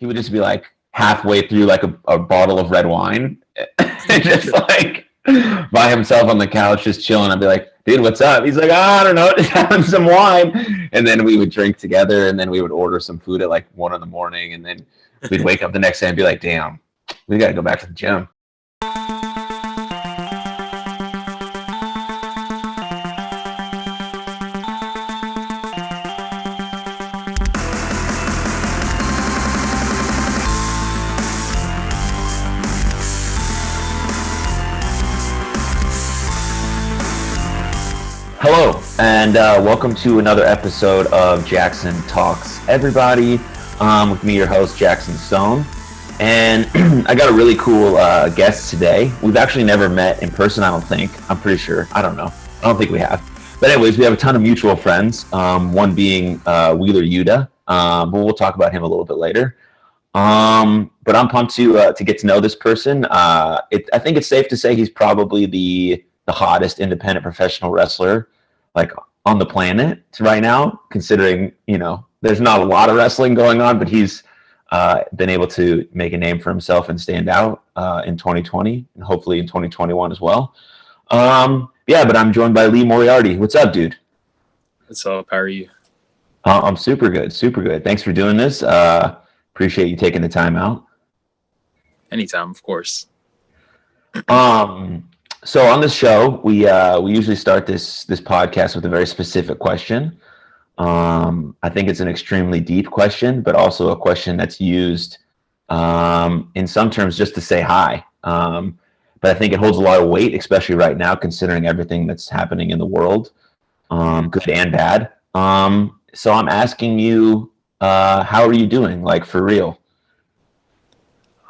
he would just be like halfway through like a bottle of red wine, and just like by himself on the couch, just chilling. I'd be like, dude, what's up? He's like, I don't know, just having some wine. And then we would drink together, and then we would order some food at like 1 a.m, and then we'd wake up the next day and be like, damn, we got to go back to the gym. Hello, and welcome to another episode of Jaxon Talks Everybody, with me, your host, Jaxon Stone. And I got a really cool guest today. We've actually never met in person, I don't think. I'm pretty sure. I don't know. I don't think we have. But anyways, we have a ton of mutual friends, one being Wheeler Yuta, but we'll talk about him a little bit later. But I'm pumped to get to know this person. I think it's safe to say he's probably the hottest independent professional wrestler like on the planet right now, considering, you know, there's not a lot of wrestling going on, but he's been able to make a name for himself and stand out in 2020 and hopefully in 2021 as well. But I'm joined by Lee Moriarty. What's up, dude? What's up? How are you? I'm super good. Super good. Thanks for doing this. Appreciate you taking the time out. Anytime, of course. So on this show, we usually start this podcast with a very specific question. I think it's an extremely deep question, but also a question that's used in some terms just to say hi. But I think it holds a lot of weight, especially right now, considering everything that's happening in the world, good and bad. So I'm asking you, how are you doing? Like, for real?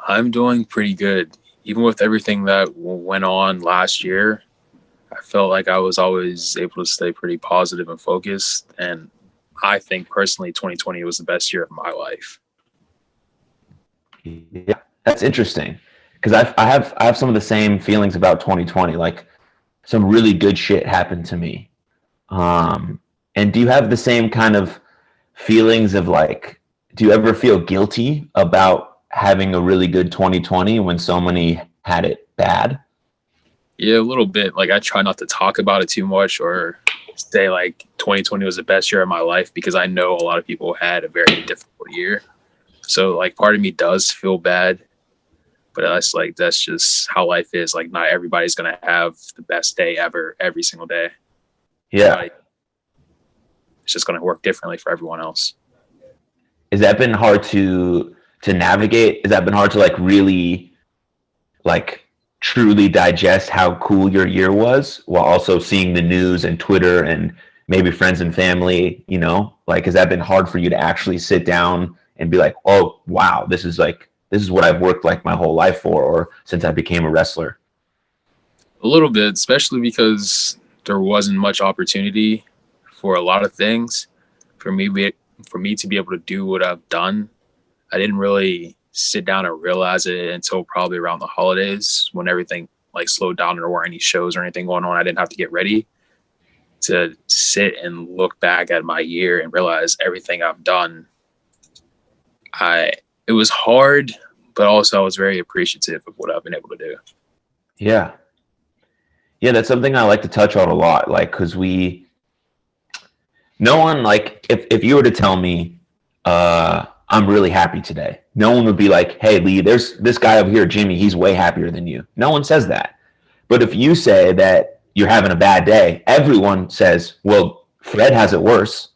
I'm doing pretty good. Even with everything that went on last year, I felt like I was always able to stay pretty positive and focused. And I think personally, 2020 was the best year of my life. Yeah, that's interesting, because I have some of the same feelings about 2020. Like, some really good shit happened to me. And do you have the same kind of feelings of, like, do you ever feel guilty about having a really good 2020 when so many had it bad? Yeah, a little bit. Like, I try not to talk about it too much or say like 2020 was the best year of my life, because I know a lot of people had a very difficult year. So like, part of me does feel bad, but that's just how life is. Like, not everybody's gonna have the best day ever every single day. Yeah. It's just gonna work differently for everyone else. Has that been hard to navigate? Has that been hard to like really like truly digest how cool your year was, while also seeing the news and Twitter and maybe friends and family, you know? Like, has that been hard for you to actually sit down and be like, oh wow, this is what I've worked like my whole life for, or since I became a wrestler? A little bit, especially because there wasn't much opportunity for a lot of things. For me to be able to do what I've done, I didn't really sit down and realize it until probably around the holidays, when everything like slowed down and there weren't any shows or anything going on. I didn't have to get ready to sit and look back at my year and realize everything I've done. It was hard, but also I was very appreciative of what I've been able to do. Yeah. Yeah, that's something I like to touch on a lot. Like, because no one, like, if you were to tell me, I'm really happy today, no one would be like, hey, Lee, there's this guy over here, Jimmy, he's way happier than you. No one says that. But if you say that you're having a bad day, everyone says, well, Fred has it worse.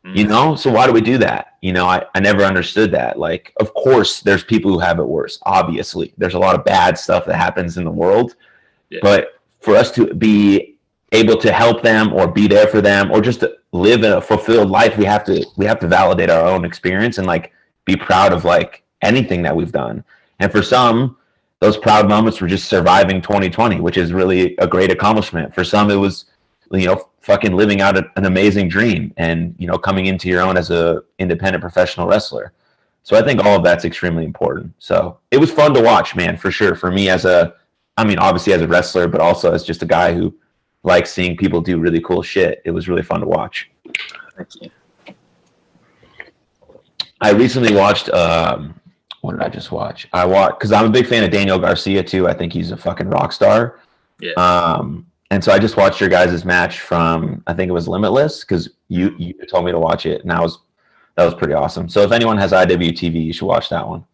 You know, so why do we do that? You know, I never understood that. Like, of course, there's people who have it worse. Obviously, there's a lot of bad stuff that happens in the world. Yeah. But for us to be able to help them or be there for them or just to live in a fulfilled life, we have to validate our own experience and like be proud of like anything that we've done. And for some, those proud moments were just surviving 2020, which is really a great accomplishment. For some, it was, you know, fucking living out an amazing dream and, you know, coming into your own as a independent professional wrestler. So I think all of that's extremely important. So it was fun to watch, man, for sure. For me obviously as a wrestler, but also as just a guy who likes seeing people do really cool shit. It was really fun to watch. Thank you. I recently watched What did I just watch? I watched because I'm a big fan of Daniel Garcia too. I think he's a fucking rock star. Yeah. And so I just watched your guys' match from I think it was Limitless because you told me to watch it, and that was pretty awesome. So if anyone has IWTV, you should watch that one.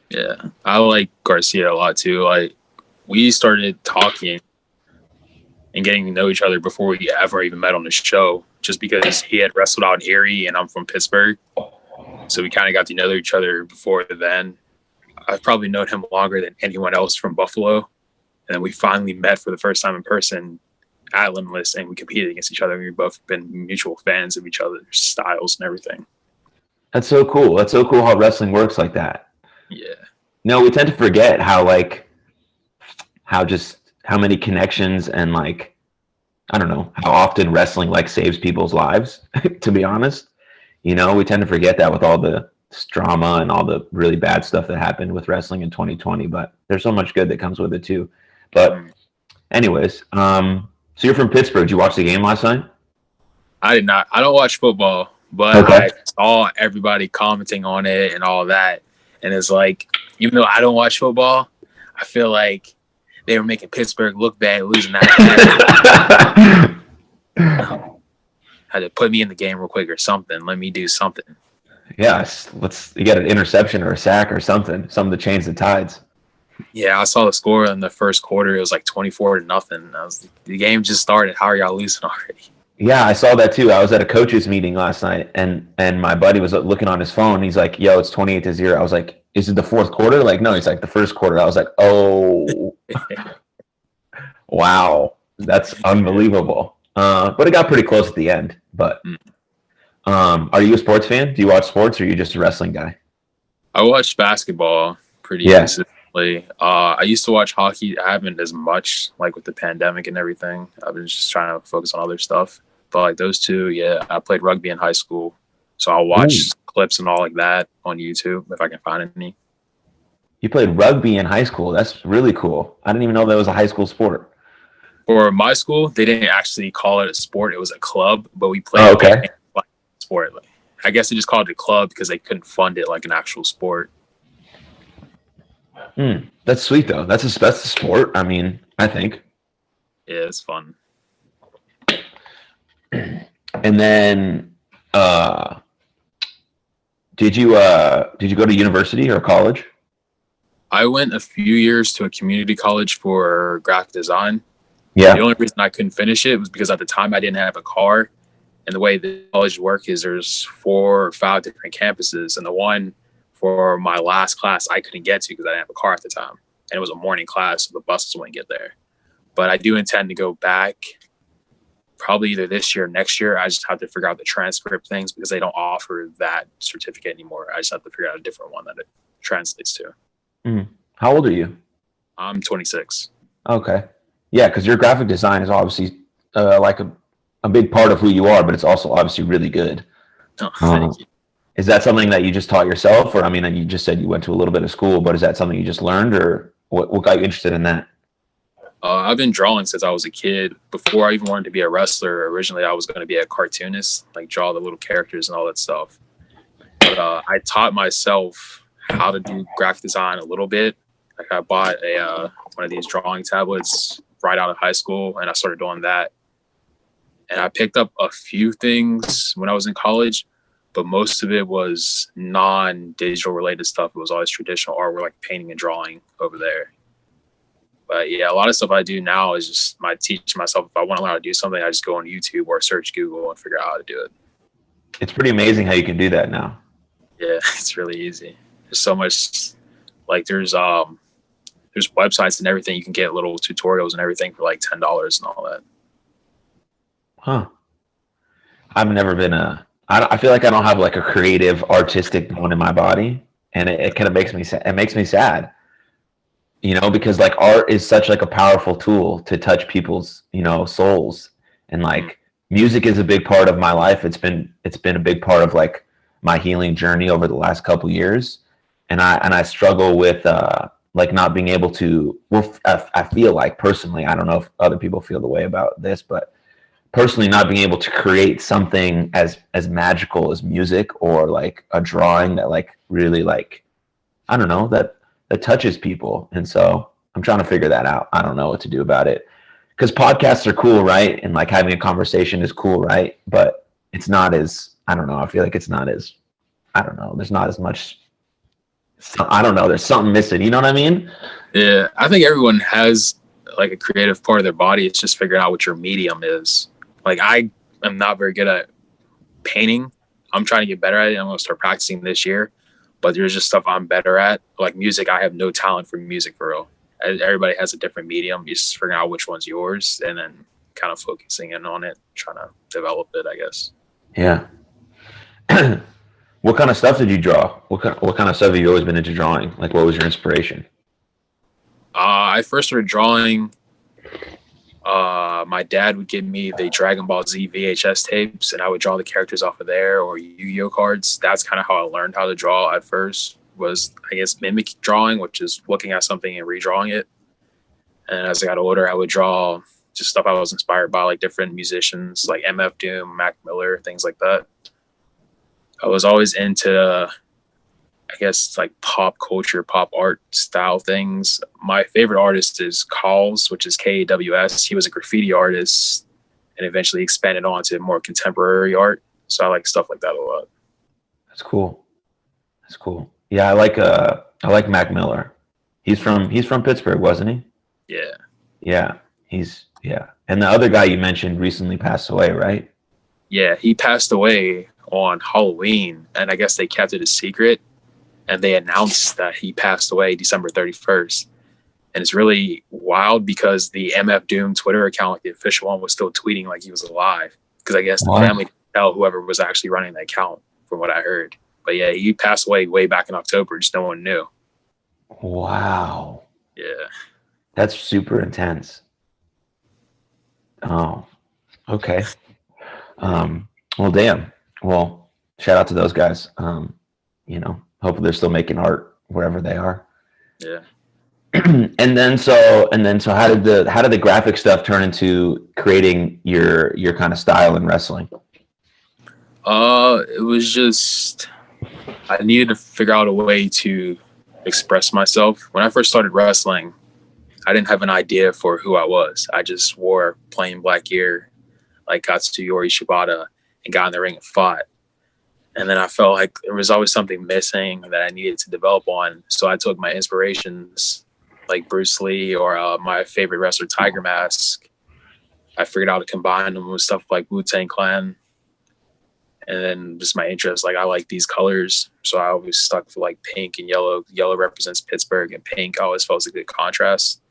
Yeah, I like Garcia a lot too. Like we started talking and getting to know each other before we ever even met on the show, just because he had wrestled out in Erie and I'm from Pittsburgh. So we kind of got to know each other before then. I've probably known him longer than anyone else from Buffalo. And then we finally met for the first time in person at Limitless, and we competed against each other. We've both been mutual fans of each other's styles and everything. That's so cool. That's so cool how wrestling works like that. Yeah. No, we tend to forget how many connections and like, I don't know, how often wrestling like saves people's lives, to be honest. You know, we tend to forget that with all the drama and all the really bad stuff that happened with wrestling in 2020, but there's so much good that comes with it too. But anyways, so you're from Pittsburgh. Did you watch the game last night? I did not. I don't watch football, but Okay. I saw everybody commenting on it and all that. And it's like, even though I don't watch football, I feel like they were making Pittsburgh look bad losing that. Had to put me in the game real quick or something. Let me do something. Yes. You get an interception or a sack or something to change the tides. Yeah, I saw the score in the first quarter. It was like 24-0. The game just started. How are y'all losing already? Yeah, I saw that too. I was at a coach's meeting last night, and my buddy was looking on his phone. He's like, "Yo, it's 28-0." I was like, "Is it the fourth quarter?" Like, no. He's like, "The first quarter." I was like, "Oh, wow, that's unbelievable." But it got pretty close at the end. But are you a sports fan? Do you watch sports, or are you just a wrestling guy? I watch basketball pretty consistently. I used to watch hockey. I haven't as much, like with the pandemic and everything. I've been just trying to focus on other stuff. But like those two, yeah, I played rugby in high school. So I'll watch clips and all like that on YouTube if I can find any. You played rugby in high school. That's really cool. I didn't even know that was a high school sport. For my school, they didn't actually call it a sport. It was a club, but we played like sport. Like, I guess they just called it a club because they couldn't fund it like an actual sport. That's sweet though. That's a sport. I mean, I think. Yeah, it's fun. And then, did you go to university or college? I went a few years to a community college for graphic design. Yeah. The only reason I couldn't finish it was because at the time I didn't have a car. And the way the college work is there's 4 or 5 different campuses. And the one for my last class I couldn't get to because I didn't have a car at the time. And it was a morning class, so the buses wouldn't get there. But I do intend to go back probably either this year or next year. I just have to figure out the transcript things because they don't offer that certificate anymore. I just have to figure out a different one that it translates to. How old are you? I'm 26. Okay. Yeah, because your graphic design is obviously like a big part of who you are, but it's also obviously really good. Oh, thank you. Is that something that you just taught yourself? Or, I mean, you just said you went to a little bit of school, but is that something you just learned, or what got you interested in that? I've been drawing since I was a kid. Before I even wanted to be a wrestler, originally I was going to be a cartoonist, like draw the little characters and all that stuff. But I taught myself how to do graphic design a little bit. Like I bought one of these drawing tablets right out of high school, and I started doing that. And I picked up a few things when I was in college, but most of it was non-digital related stuff. It was always traditional art, like painting and drawing over there. But yeah, a lot of stuff I do now is just teach myself. If I want to learn how to do something, I just go on YouTube or search Google and figure out how to do it. It's pretty amazing how you can do that now. Yeah, it's really easy. There's so much, like there's websites and everything. You can get little tutorials and everything for like $10 and all that. Huh. I've never been I feel like I don't have like a creative, artistic bone in my body, and it kind of makes me sad. It makes me sad, you know, because like art is such like a powerful tool to touch people's, you know, souls, and like music is a big part of my life. It's been a big part of like my healing journey over the last couple years, and I struggle with like not being able to. Well, I feel like personally, I don't know if other people feel the way about this, but personally not being able to create something as magical as music or like a drawing that like really like I don't know, that touches people. And so I'm trying to figure that out. I don't know what to do about it. Because podcasts are cool, right? And like having a conversation is cool, right? But it's not as, I don't know, I feel like it's not as, I don't know, there's not as much, I don't know, there's something missing. You know what I mean? Yeah, I think everyone has like a creative part of their body. It's just figuring out what your medium is. Like I am not very good at painting. I'm trying to get better at it. I'm going to start practicing this year. But there's just stuff I'm better at. Like music, I have no talent for music for real. Everybody has a different medium. You just figuring out which one's yours and then kind of focusing in on it, trying to develop it, I guess. Yeah. What kind of stuff did you draw? What kind of stuff have you always been into drawing? Like, what was your inspiration? I first started drawing. My dad would give me the Dragon Ball Z VHS tapes, and I would draw the characters off of there, or Yu-Gi-Oh cards. That's kind of how I learned how to draw at first. Was, I guess, mimic drawing, which is looking at something and redrawing it. And as I got older, I would draw just stuff I was inspired by, like different musicians, like MF Doom, Mac Miller, things like that. I was always into, I guess, like pop culture, pop art style things. My favorite artist is Kaws, which is Kaws. He was a graffiti artist and eventually expanded on to more contemporary art. So I like stuff like that a lot. That's cool. That's cool. Yeah, I like Mac Miller. He's from Pittsburgh, wasn't he? Yeah. Yeah. Yeah. And the other guy you mentioned recently passed away, right? Yeah, he passed away on Halloween, and I guess they kept it a secret. And they announced that he passed away December 31st. And it's really wild because the MF Doom Twitter account, like the official one, was still tweeting like he was alive. Because I guess the family didn't tell whoever was actually running the account, from what I heard. But yeah, he passed away way back in October. Just no one knew. Wow. Yeah. That's super intense. Oh, okay. Well, damn. Well, shout out to those guys. Hopefully they're still making art wherever they are. Yeah. and then so how did the graphic stuff turn into creating your kind of style in wrestling? It was just I needed to figure out a way to express myself. When I first started wrestling, I didn't have an idea for who I was. I just wore plain black gear, like Katsuyori Shibata, and got in the ring and fought. And then I felt like there was always something missing that I needed to develop on. So I took my inspirations, like Bruce Lee or my favorite wrestler, Tiger Mask. I figured out how to combine them with stuff like Wu-Tang Clan. And then just my interest, like I like these colors. So I always stuck for like pink and yellow. Yellow represents Pittsburgh, and pink always felt like a good contrast.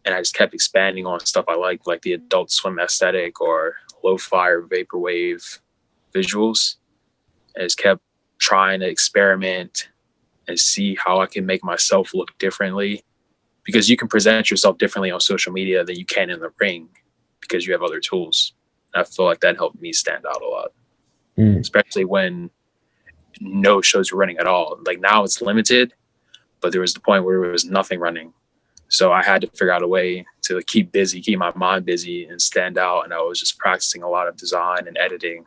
And I just kept expanding on stuff I like the Adult Swim aesthetic or lo-fi or vaporwave visuals. And just kept trying to experiment and see how I can make myself look differently, because you can present yourself differently on social media than you can in the ring because you have other tools. And I feel like that helped me stand out a lot, especially when no shows were running at all. Like now it's limited, but there was the point where there was nothing running. So I had to figure out a way to keep my mind busy and stand out. And I was just practicing a lot of design and editing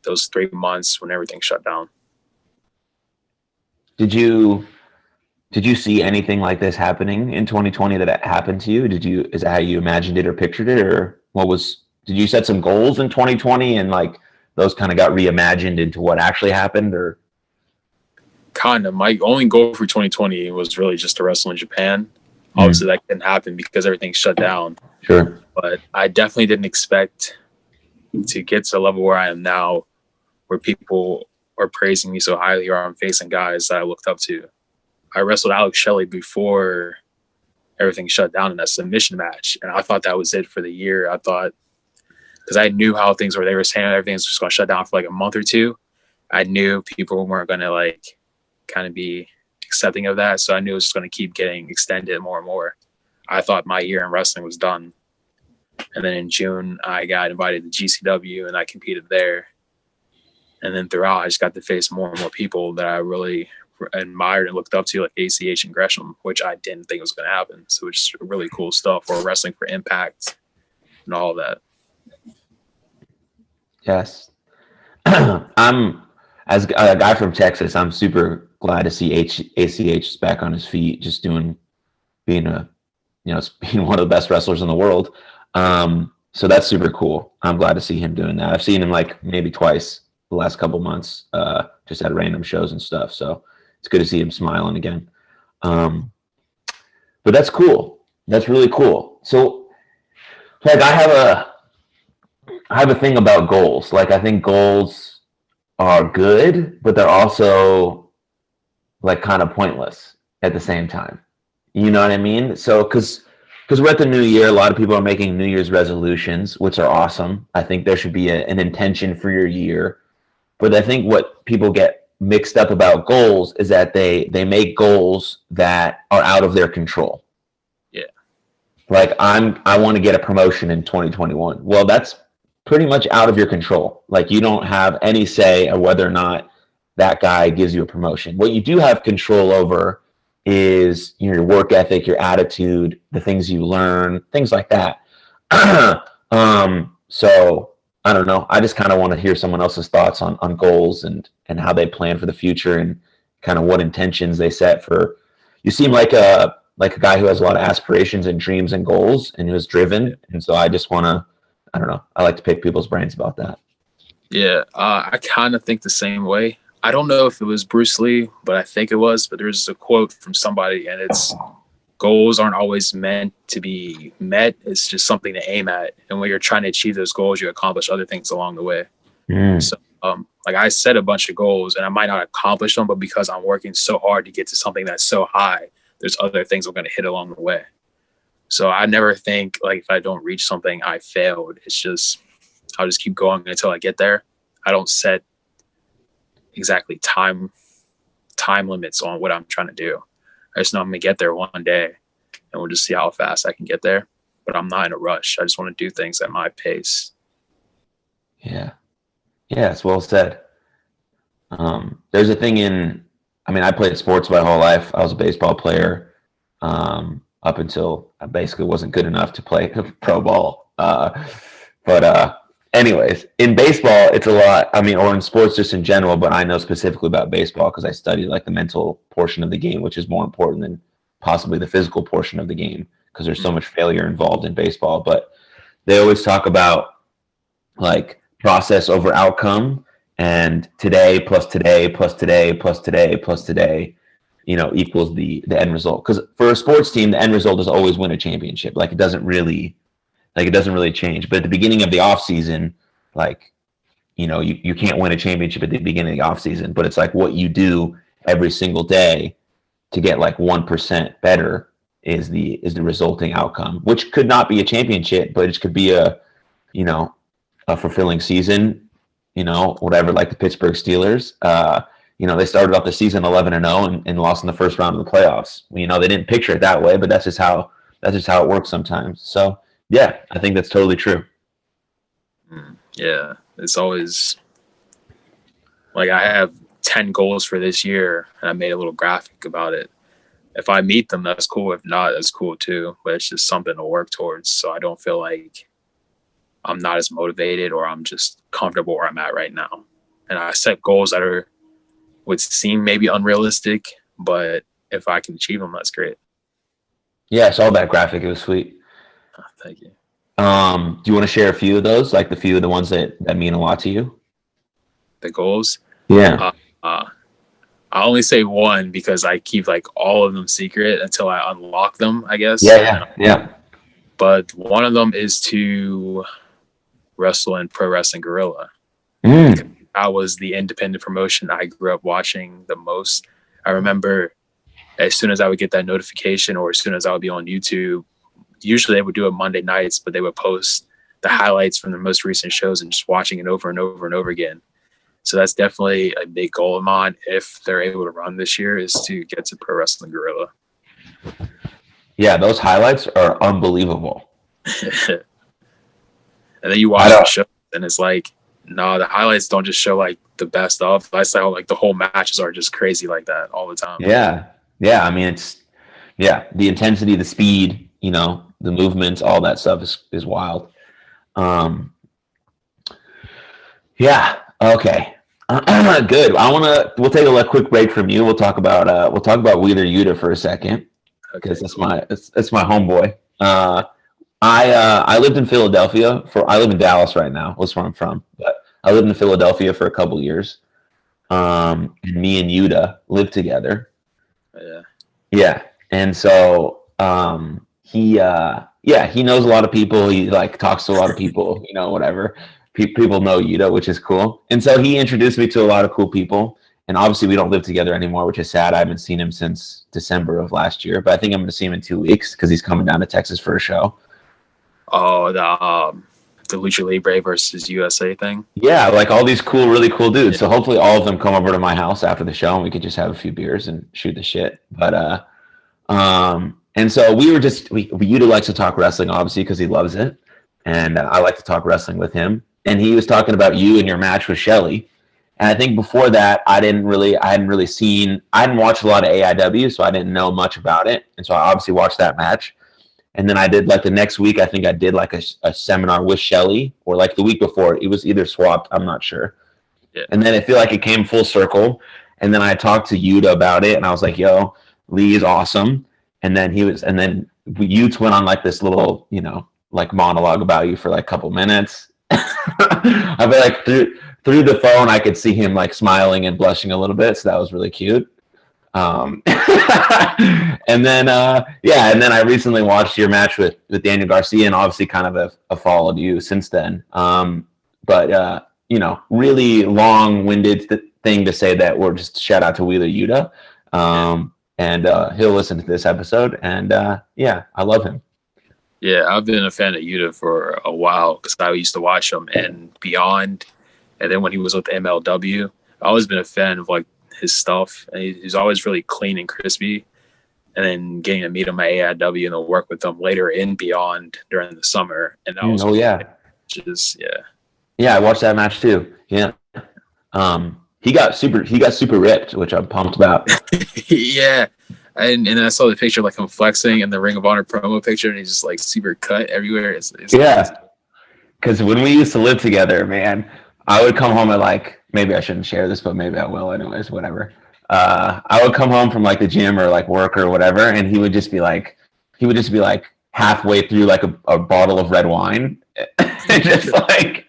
those 3 months when everything shut down. Did you see anything like this happening in 2020 that happened to you? Is that how you imagined it or pictured it, or did you set some goals in 2020 and like those kind of got reimagined into what actually happened, or? Kind of. My only goal for 2020 was really just to wrestle in Japan. Obviously that didn't happen because everything shut down. Sure. But I definitely didn't expect to get to the level where I am now, where people are praising me so highly, or I'm facing guys that I looked up to. I wrestled Alex Shelley before everything shut down in a submission match, and I thought that was it for the year. I thought, because I knew how things were. They were saying everything's just going to shut down for like a month or two. I knew people weren't going to like kind of be accepting of that, so I knew it was just going to keep getting extended more and more. I thought my year in wrestling was done. And then in June, I got invited to GCW, and I competed there. And then throughout, I just got to face more and more people that I really admired and looked up to, like ACH and Gresham, which I didn't think was going to happen. So it's just really cool stuff, or wrestling for Impact and all that. Yes. I'm, as a guy from Texas, I'm super glad to see ACH is back on his feet, just being one of the best wrestlers in the world. So that's super cool. I'm glad to see him doing that. I've seen him like maybe twice the last couple months, just at random shows and stuff. So it's good to see him smiling again. But that's cool. That's really cool. So like I have a thing about goals. Like I think goals are good, but they're also like kind of pointless at the same time. You know what I mean? So because we're at the new year, a lot of people are making New Year's resolutions, which are awesome. I think there should be an intention for your year. But I think what people get mixed up about goals is that they make goals that are out of their control. Yeah. Like I want to get a promotion in 2021. Well, that's pretty much out of your control. Like you don't have any say of whether or not that guy gives you a promotion. What you do have control over is your work ethic, your attitude, the things you learn, things like that. So I don't know. I just kind of want to hear someone else's thoughts on goals and how they plan for the future and kind of what intentions they set for. You seem like a guy who has a lot of aspirations and dreams and goals and who is driven. And so I just want to, I don't know. I like to pick people's brains about that. Yeah, I kind of think the same way. I don't know if it was Bruce Lee, but I think it was. But there's a quote from somebody, and it's goals aren't always meant to be met. It's just something to aim at. And when you're trying to achieve those goals, you accomplish other things along the way. So, like I set a bunch of goals, and I might not accomplish them, but because I'm working so hard to get to something that's so high, there's other things I'm going to hit along the way. So I never think like if I don't reach something, I failed. It's just I'll just keep going until I get there. I don't set exactly time limits on what I'm trying to do. I just know I'm gonna get there one day, and we'll just see how fast I can get there. But I'm not in a rush. I just want to do things at my pace. Yeah, it's well said. There's a thing I played sports my whole life. I was a baseball player up until I basically wasn't good enough to play pro ball. Anyways, in baseball, it's a lot. Or in sports just in general, but I know specifically about baseball because I studied like the mental portion of the game, which is more important than possibly the physical portion of the game because there's so much failure involved in baseball. But they always talk about like process over outcome and today plus today plus today plus today plus today, equals the end result. Because for a sports team, the end result is always win a championship. Like it doesn't really change. But at the beginning of the off season, you can't win a championship at the beginning of the off season, but it's like what you do every single day to get like 1% better is the resulting outcome, which could not be a championship, but it could be a fulfilling season, whatever, like the Pittsburgh Steelers. They started off the season 11-0 and lost in the first round of the playoffs. They didn't picture it that way, but that's just how it works sometimes. So yeah, I think that's totally true. Yeah, it's always like I have 10 goals for this year, and I made a little graphic about it. If I meet them, that's cool. If not, that's cool too. But it's just something to work towards, so I don't feel like I'm not as motivated or I'm just comfortable where I'm at right now. And I set goals that would seem maybe unrealistic, but if I can achieve them, that's great. Yeah, I saw that graphic. It was sweet. Oh, thank you. Do you want to share a few of those, like the few of the ones that mean a lot to you? The goals? Yeah. I only say one because I keep like all of them secret until I unlock them, I guess. Yeah. But one of them is to wrestle in Pro Wrestling Guerrilla. That was the independent promotion I grew up watching the most. I remember as soon as I would get that notification or as soon as I would be on YouTube, usually they would do it Monday nights, but they would post the highlights from the most recent shows and just watching it over and over and over again. So that's definitely a big goal of mine if they're able to run this year is to get to Pro Wrestling Guerrilla. Yeah, those highlights are unbelievable. And then you watch the show and it's like, no, the highlights don't just show like the best of. I saw like the whole matches are just crazy like that all the time. Yeah. It's the intensity, the speed, the movements, all that stuff is wild. Yeah. Okay. Good. We'll take a quick break from you. We'll talk about Wheeler Yuta for a second Okay, because cool. that's my homeboy. I lived in Philadelphia I live in Dallas right now. That's where I'm from, but I lived in Philadelphia for a couple years. And me and Yuta lived together. Yeah. Yeah, and so he knows a lot of people. He like talks to a lot of people. Whatever. People know Yuta, which is cool. And so he introduced me to a lot of cool people. And obviously, we don't live together anymore, which is sad. I haven't seen him since December of last year, but I think I'm going to see him in 2 weeks because he's coming down to Texas for a show. Oh, the Lucha Libre versus USA thing. Yeah, like all these really cool dudes. So hopefully all of them come over to my house after the show and we could just have a few beers and shoot the shit. But and so Yuta likes to talk wrestling obviously because he loves it, and I like to talk wrestling with him. And he was talking about you and your match with Shelley. And I think before that, I hadn't watched a lot of AIW, so I didn't know much about it. And so I obviously watched that match. And then I did like the next week, I think I did like a seminar with Shelley, or like the week before, it was either swapped, I'm not sure. Yeah. And then I feel like it came full circle. And then I talked to Yuta about it, and I was like, "Yo, Lee is awesome." And then Utes went on like this little, like monologue about you for like a couple minutes. I feel like through the phone, I could see him like smiling and blushing a little bit, so that was really cute. And then I recently watched your match with Daniel Garcia, and obviously kind of have followed you since then. But really long-winded thing to say that we're just shout out to Wheeler Yuta. And he'll listen to this episode, and I love him. Yeah, I've been a fan of Yuta for a while because I used to watch him and Beyond, and then when he was with MLW, I've always been a fan of like his stuff, and he's always really clean and crispy. And then getting to meet him at AIW and then work with him later in Beyond during the summer, and that was I watched that match too. Yeah, he got super ripped, which I'm pumped about. Yeah. And I saw the picture like him flexing in the Ring of Honor promo picture, and he's just like super cut everywhere. It's because when we used to live together, man, I would come home at like, maybe I shouldn't share this, but maybe I will anyways, whatever. I would come home from like the gym or like work or whatever, and he would just be like halfway through like a bottle of red wine, just like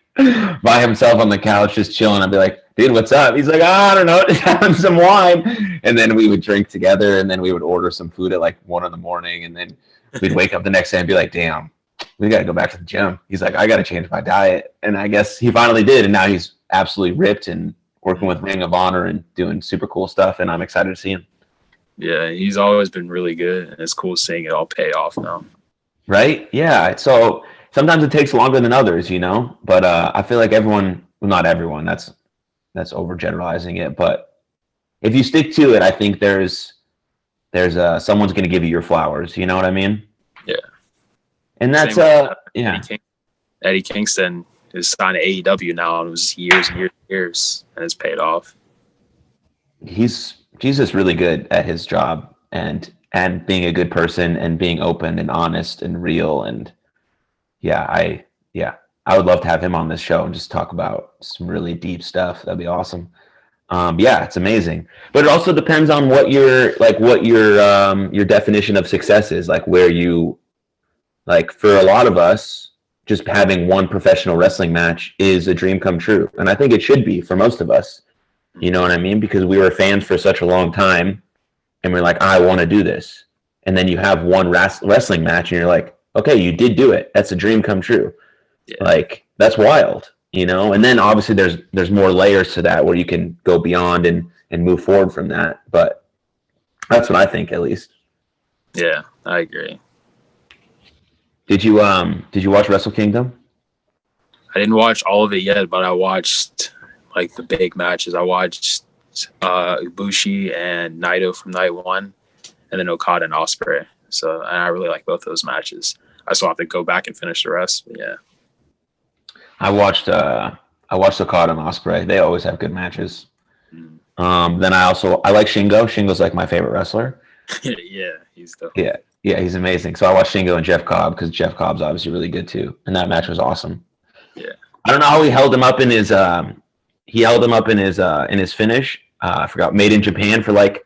by himself on the couch, just chilling. I'd be like, "Dude, what's up?" He's like, "I don't know, just having some wine." And then we would drink together, and then we would order some food at like 1 a.m, and then we'd wake up the next day and be like, "Damn, we got to go back to the gym." He's like, "I got to change my diet," and I guess he finally did, and now he's absolutely ripped and working with Ring of Honor and doing super cool stuff, and I'm excited to see him. Yeah, he's always been really good, and it's cool seeing it all pay off now. Right? Yeah. So sometimes it takes longer than others, but I feel like everyone, well, not everyone, that's overgeneralizing it, but if you stick to it, I think there's someone's going to give you your flowers. You know what I mean? Yeah. And that's Eddie Kingston is signed to AEW now, and it was years and years, and it's paid off. He's just really good at his job and being a good person and being open and honest and real. And I would love to have him on this show and just talk about some really deep stuff. That'd be awesome. It's amazing, but it also depends on what your definition of success is. Like where you, like for a lot of us, just having one professional wrestling match is a dream come true. And I think it should be for most of us, you know what I mean? Because we were fans for such a long time and we're like, I want to do this. And then you have one wrestling match and you're like, okay, you did do it. That's a dream come true. Yeah. Like that's wild, and then obviously there's more layers to that where you can go beyond and move forward from that. But that's what I think, at least. Yeah, I agree. Did you watch Wrestle Kingdom? I didn't watch all of it yet, but I watched like the big matches. I watched Ibushi and Naito from night one, and then Okada and Ospreay. So and I really like both those matches. I still have to go back and finish the rest. But yeah. I watched Okada and Ospreay. They always have good matches. Then I like Shingo. Shingo's like my favorite wrestler. Yeah, he's dope. Yeah, he's amazing. So I watched Shingo and Jeff Cobb because Jeff Cobb's obviously really good too, and that match was awesome. Yeah. I don't know how he held him up in his he held him up in his finish. I forgot, made in Japan for like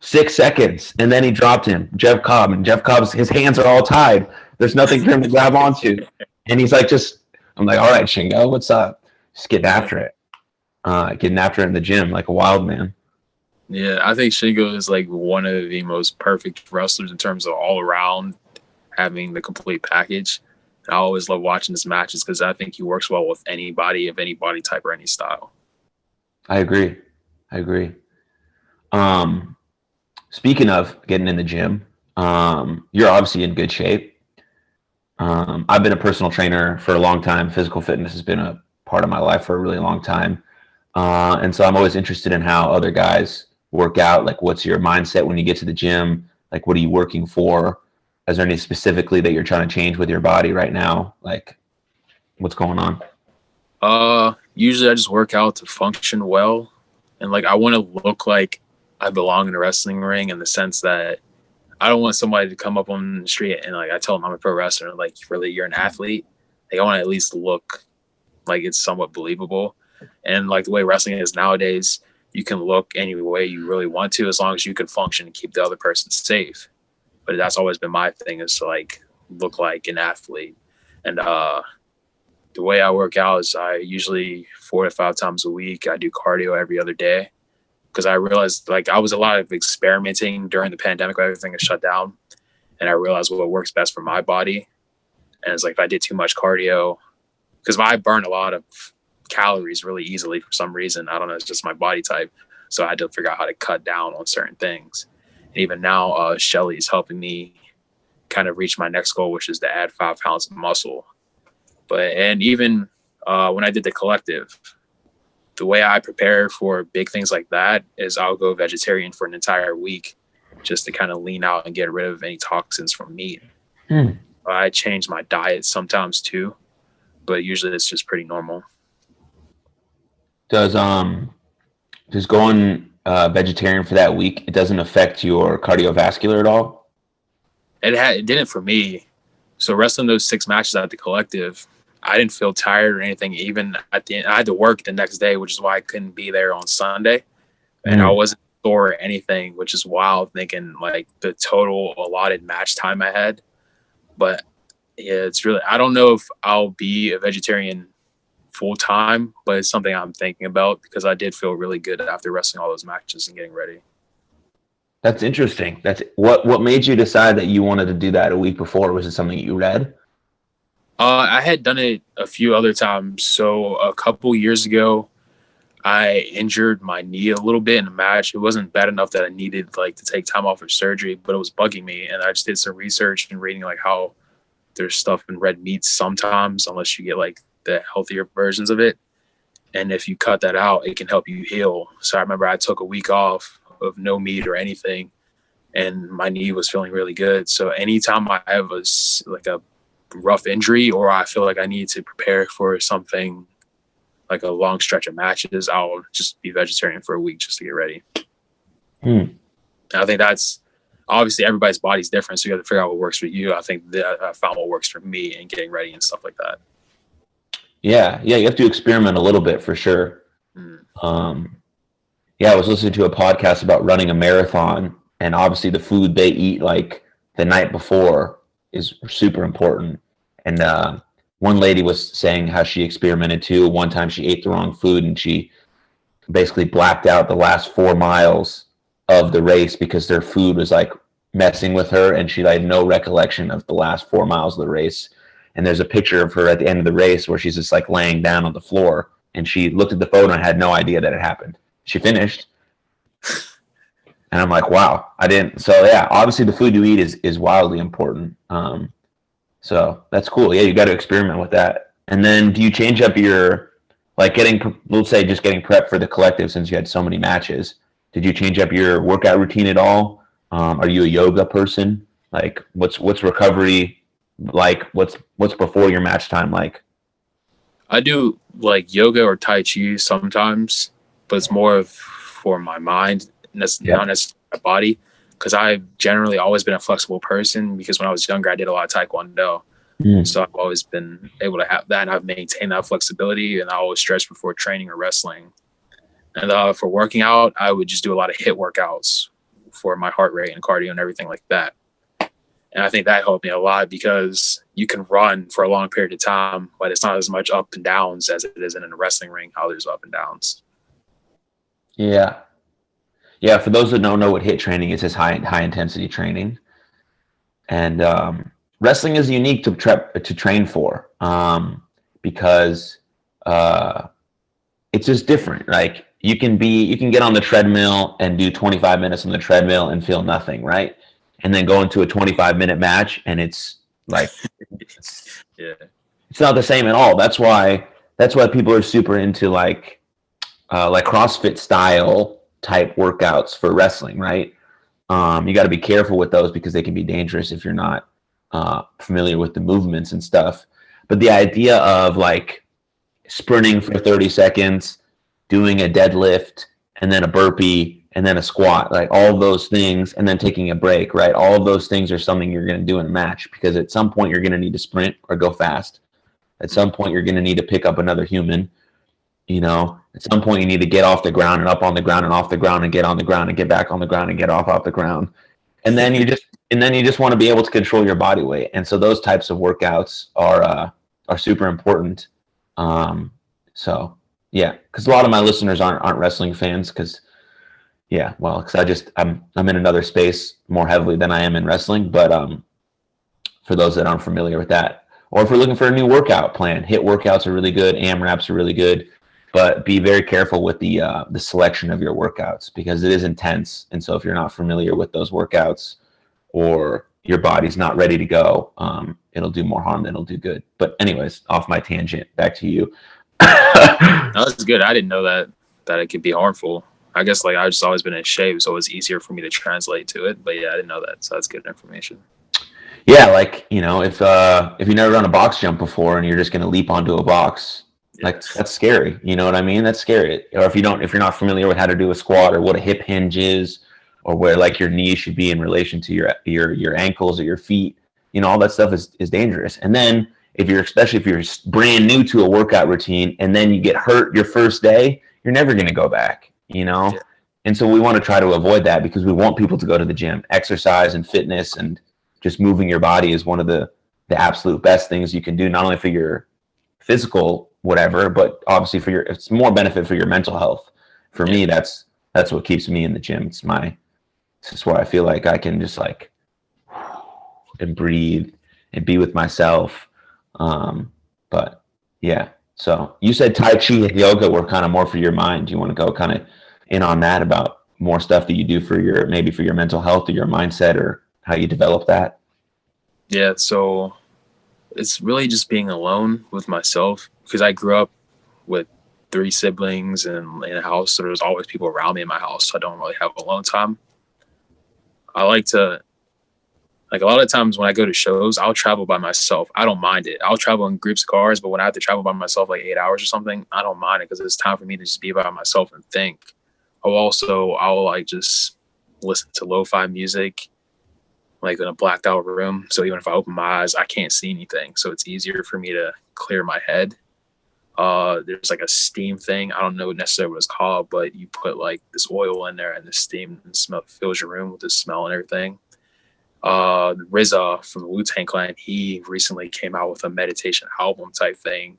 6 seconds, and then he dropped him, Jeff Cobb, and Jeff Cobb's his hands are all tied. There's nothing for him to grab onto, and he's like, I'm like, all right, Shingo, what's up? Just getting after it, in the gym like a wild man. Yeah, I think Shingo is like one of the most perfect wrestlers in terms of all around having the complete package. And I always love watching his matches because I think he works well with anybody of any body type or any style. I agree. Speaking of getting in the gym, you're obviously in good shape. I've been a personal trainer for a long time. Physical fitness has been a part of my life for a really long time. And so I'm always interested in how other guys work out. Like, what's your mindset when you get to the gym? Like, what are you working for? Is there any specifically that you're trying to change with your body right now? Like, what's going on? Usually I just work out to function well. And like, I want to look like I belong in a wrestling ring in the sense that I don't want somebody to come up on the street and like, I tell them I'm a pro wrestler. Like, really, you're an athlete. Like, I want to at least look like it's somewhat believable. And like the way wrestling is nowadays, you can look any way you really want to, as long as you can function and keep the other person safe. But that's always been my thing, is to like look like an athlete. And the way I work out is I usually 4 to 5 times a week, I do cardio every other day, because I realized like I was a lot of experimenting during the pandemic when everything was shut down. And I realized what works best for my body. And it's like, if I did too much cardio, because I burn a lot of calories really easily for some reason. I don't know, it's just my body type. So I had to figure out how to cut down on certain things. And even now, Shelley is helping me kind of reach my next goal, which is to add 5 pounds of muscle. And even when I did the collective, the way I prepare for big things like that is I'll go vegetarian for an entire week just to kind of lean out and get rid of any toxins from meat. I change my diet sometimes too, but usually it's just pretty normal. Does going vegetarian for that week, it doesn't affect your cardiovascular at all? It didn't for me. So wrestling those 6 matches at the collective, I didn't feel tired or anything. Even at the end, I had to work the next day, which is why I couldn't be there on Sunday. And I wasn't sore or anything, which is wild thinking like the total allotted match time I had. But yeah, it's really, I don't know if I'll be a vegetarian full time, but it's something I'm thinking about, because I did feel really good after wrestling all those matches and getting ready. That's interesting. That's what made you decide that you wanted to do that a week before? Was it something you read? I had done it a few other times. So a couple years ago, I injured my knee a little bit in a match. It wasn't bad enough that I needed like to take time off for surgery, but it was bugging me. And I just did some research and reading like how there's stuff in red meats sometimes, unless you get like the healthier versions of it. And if you cut that out, it can help you heal. So I remember I took a week off of no meat or anything, and my knee was feeling really good. So anytime I have a rough injury, or I feel like I need to prepare for something like a long stretch of matches, I'll just be vegetarian for a week just to get ready. And I think that's obviously everybody's body's different, so you have to figure out what works for you. I think that I found what works for me in getting ready and stuff like that. Yeah, you have to experiment a little bit for sure. I was listening to a podcast about running a marathon, and obviously the food they eat like the night before is super important. And one lady was saying how she experimented too. One time she ate the wrong food and she basically blacked out the last 4 miles of the race because their food was like messing with her, and she had no recollection of the last 4 miles of the race. And there's a picture of her at the end of the race where she's just like laying down on the floor, and she looked at the photo and had no idea that it happened. She finished. And I'm like, wow, I didn't. So yeah, obviously the food you eat is wildly important. So that's cool. Yeah, you got to experiment with that. And then do you change up your, like let's say just getting prepped for the collective, since you had so many matches, did you change up your workout routine at all? Are you a yoga person? Like what's recovery like? What's before your match time like? I do like yoga or Tai Chi sometimes, but it's more of for my mind, not necessarily my body, because I've generally always been a flexible person, because when I was younger, I did a lot of Taekwondo. Mm. So I've always been able to have that, and I've maintained that flexibility, and I always stretch before training or wrestling. And for working out, I would just do a lot of hit workouts for my heart rate and cardio and everything like that. And I think that helped me a lot because you can run for a long period of time, but it's not as much up and downs as it is in a wrestling ring, how there's up and downs. Yeah. Yeah. For those that don't know what hit training is, it's high intensity training. And wrestling is unique to train for because it's just different. Like you can get on the treadmill and do 25 minutes on the treadmill and feel nothing, right? And then go into a 25-minute match and it's like Yeah. it's not the same at all. That's why people are super into like CrossFit style type workouts for wrestling, right? You got to be careful with those because they can be dangerous if you're not familiar with the movements and stuff. But the idea of like sprinting for 30 seconds, doing a deadlift, and then a burpee, and then a squat, like all of those things, and then taking a break, right? All of those things are something you're going to do in a match because at some point you're going to need to sprint or go fast. At some point you're going to need to pick up another human. At some point you need to get off the ground and up on the ground and off the ground and get on the ground and get back on the ground and get off the ground. And then you just want to be able to control your body weight. And so those types of workouts are super important. So yeah, because a lot of my listeners aren't wrestling fans because I'm in another space more heavily than I am in wrestling. But for those that aren't familiar with that, or if we're looking for a new workout plan, HIIT workouts are really good, AMRAPs are really good. But be very careful with the selection of your workouts because it is intense. And so if you're not familiar with those workouts or your body's not ready to go, it'll do more harm than it'll do good. But anyways, off my tangent, back to you. That's good. I didn't know that it could be harmful. I guess like I've just always been in shape, so it was easier for me to translate to it. But yeah, I didn't know that. So that's good information. Yeah, like if you never done a box jump before and you're just gonna leap onto a box, like that's scary. You know what I mean? That's scary. Or if you're not familiar with how to do a squat or what a hip hinge is, or where like your knee should be in relation to your ankles or your feet, all that stuff is dangerous. And then especially if you're brand new to a workout routine and then you get hurt your first day, you're never gonna go back. Yeah. And so we want to try to avoid that because we want people to go to the gym. Exercise and fitness and just moving your body is one of the absolute best things you can do, not only for your physical whatever, but obviously it's more benefit for your mental health. For me, that's what keeps me in the gym. It's just where I feel like I can just like and breathe and be with myself. But yeah, so you said Tai Chi and yoga were kind of more for your mind. Do you want to go kind of in on that about more stuff that you do for your mental health or your mindset or how you develop that? Yeah, so it's really just being alone with myself because I grew up with 3 siblings and in a house, so there's always people around me in my house. So I don't really have alone time. I like to, like a lot of times when I go to shows, I'll travel by myself. I don't mind it. I'll travel in groups of cars, but when I have to travel by myself like 8 hours or something, I don't mind it because it's time for me to just be by myself and think. I'll like just listen to lo-fi music like in a blacked out room. So even if I open my eyes, I can't see anything. So it's easier for me to clear my head. There's like a steam thing. I don't know necessarily what it's called, but you put like this oil in there and the steam and smell fills your room with the smell and everything. RZA from the Wu-Tang Clan, he recently came out with a meditation album type thing.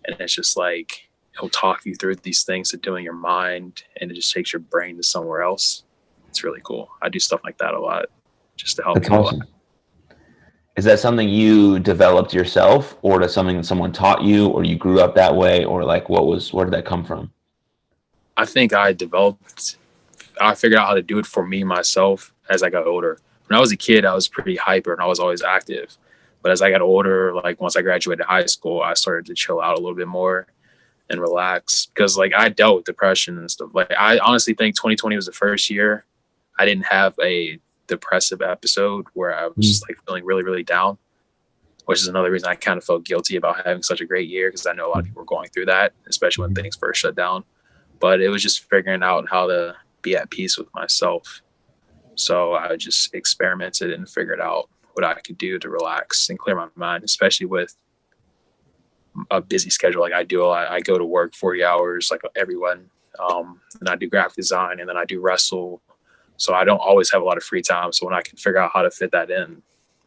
And it's just like, he'll talk you through these things to do in your mind and it just takes your brain to somewhere else. It's really cool. I do stuff like that a lot just to help That's me a awesome. lot. Is that something you developed yourself or is something that someone taught you or you grew up that way or like where did that come from? I think I figured out how to do it for me myself as I got older. When I was a kid, I was pretty hyper and I was always active. But as I got older, like once I graduated high school, I started to chill out a little bit more and relax because like I dealt with depression and stuff. Like I honestly think 2020 was the first year I didn't have a depressive episode where I was just like feeling really, really down, which is another reason I kind of felt guilty about having such a great year because I know a lot of people were going through that, especially when things first shut down. But it was just figuring out how to be at peace with myself. So I just experimented and figured out what I could do to relax and clear my mind, especially with a busy schedule like I do. I go to work 40 hours like everyone, and I do graphic design, and then I do wrestle. So I don't always have a lot of free time. So when I can figure out how to fit that in,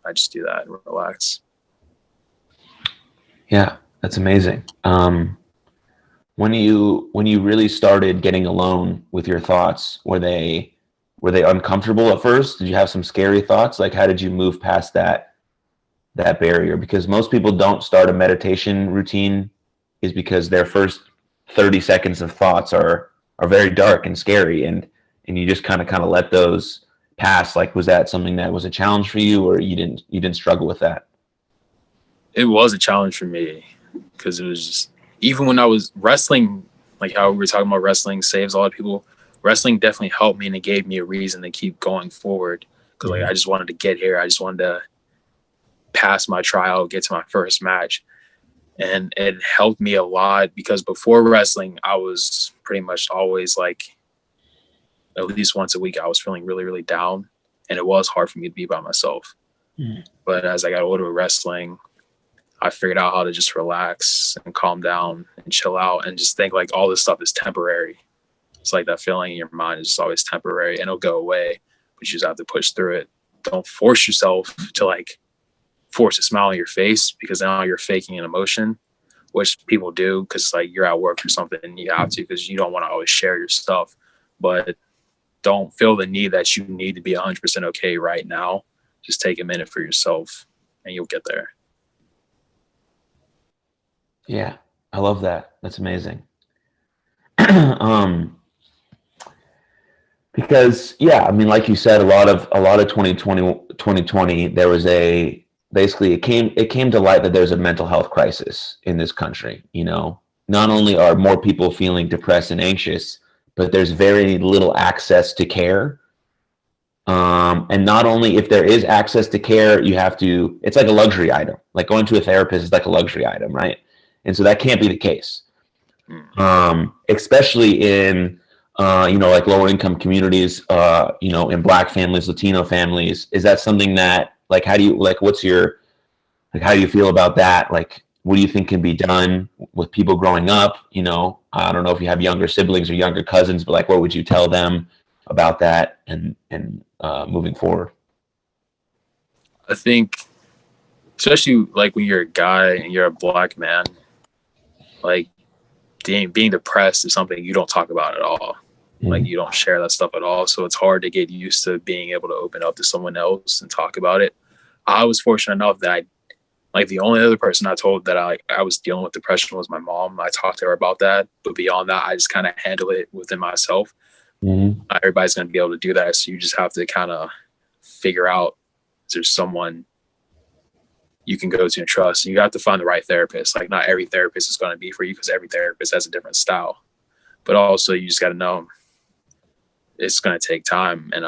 I just do that and relax. Yeah, that's amazing. When you really started getting alone with your thoughts, were they uncomfortable at first? Did you have some scary thoughts? Like, how did you move past that barrier? Because most people don't start a meditation routine is because their first 30 seconds of thoughts are very dark and scary, and you just kind of let those pass. Like, was that something that was a challenge for you, or you didn't struggle with that? It was a challenge for me because it was just, even when I was wrestling, like how we were talking about wrestling saves a lot of people, wrestling definitely helped me, and it gave me a reason to keep going forward. Because like I just wanted to get here. I just wanted to pass my trial, get to my first match. And it helped me a lot because before wrestling, I was pretty much always like, at least once a week, I was feeling really, really down. And it was hard for me to be by myself. But as I got older with wrestling, I figured out how to just relax and calm down and chill out and just think like all this stuff is temporary. It's like that feeling in your mind is just always temporary and it'll go away, but you just have to push through it. Don't force yourself to like force a smile on your face because now you're faking an emotion, which people do because like you're at work or something and you have to because you don't want to always share your stuff. But don't feel the need that you need to be 100% okay right now. Just take a minute for yourself and you'll get there. Yeah, I love that. That's amazing. Because yeah, I mean, like you said, a lot of 2020, there was basically it came to light that there's a mental health crisis in this country. You know, not only are more people feeling depressed and anxious, but there's very little access to care. And not only if there is access to care, it's like a luxury item. Like going to a therapist is like a luxury item, right? And so that can't be the case. Especially in, like lower income communities, in Black families, Latino families. Is that something that, like, how do you feel about that? Like, what do you think can be done with people growing up? You know, I don't know if you have younger siblings or younger cousins, but like, what would you tell them about that and moving forward? I think, especially like when you're a guy and you're a Black man, like being depressed is something you don't talk about at all. Like you don't share that stuff at all. So it's hard to get used to being able to open up to someone else and talk about it. I was fortunate enough that the only other person I told that I was dealing with depression was my mom. I talked to her about that. But beyond that, I just kind of handle it within myself. Not everybody's going to be able to do that. So you just have to kind of figure out if there's someone you can go to and trust. And you have to find the right therapist. Like not every therapist is going to be for you because every therapist has a different style. But also you just got to know it's going to take time. And